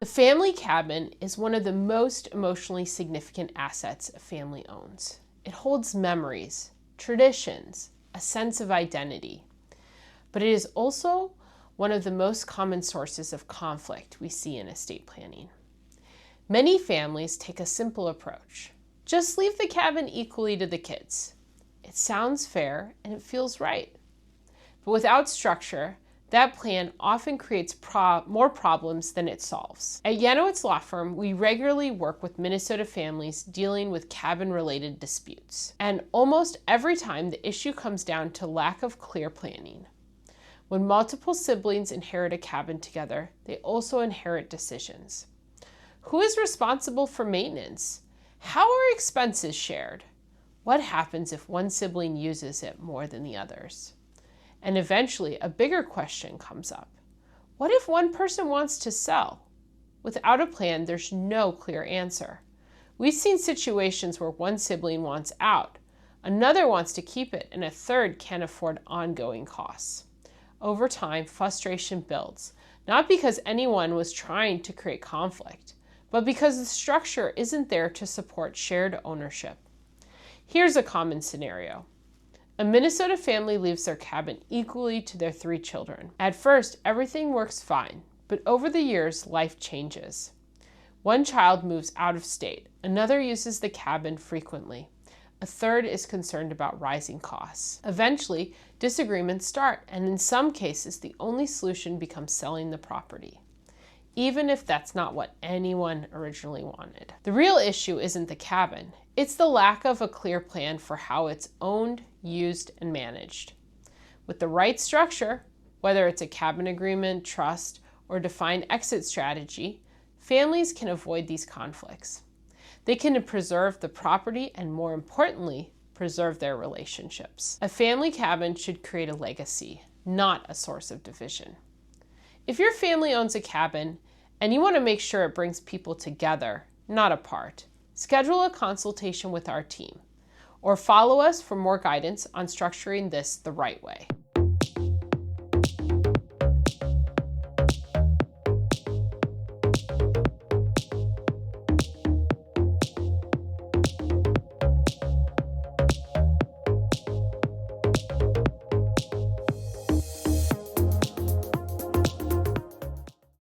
The family cabin is one of the most emotionally significant assets a family owns. It holds memories, traditions, a sense of identity. But it is also one of the most common sources of conflict we see in estate planning. Many families take a simple approach. Just leave the cabin equally to the kids. It sounds fair and it feels right. But without structure, that plan often creates more problems than it solves. At Yanowitz Law Firm, we regularly work with Minnesota families dealing with cabin-related disputes. And almost every time, the issue comes down to lack of clear planning. When multiple siblings inherit a cabin together, they also inherit decisions. Who is responsible for maintenance? How are expenses shared? What happens if one sibling uses it more than the others? And eventually, a bigger question comes up. What if one person wants to sell? Without a plan, there's no clear answer. We've seen situations where one sibling wants out, another wants to keep it, and a third can't afford ongoing costs. Over time, frustration builds, not because anyone was trying to create conflict, but because the structure isn't there to support shared ownership. Here's a common scenario. A Minnesota family leaves their cabin equally to their 3 children. At first, everything works fine, but over the years, life changes. One child moves out of state, another uses the cabin frequently. A third is concerned about rising costs. Eventually, disagreements start, and in some cases, the only solution becomes selling the property, even if that's not what anyone originally wanted. The real issue isn't the cabin. It's the lack of a clear plan for how it's owned, used, and managed. With the right structure, whether it's a cabin agreement, trust, or defined exit strategy, families can avoid these conflicts. They can preserve the property and, more importantly, preserve their relationships. A family cabin should create a legacy, not a source of division. If your family owns a cabin and you want to make sure it brings people together, not apart, schedule a consultation with our team or follow us for more guidance on structuring this the right way.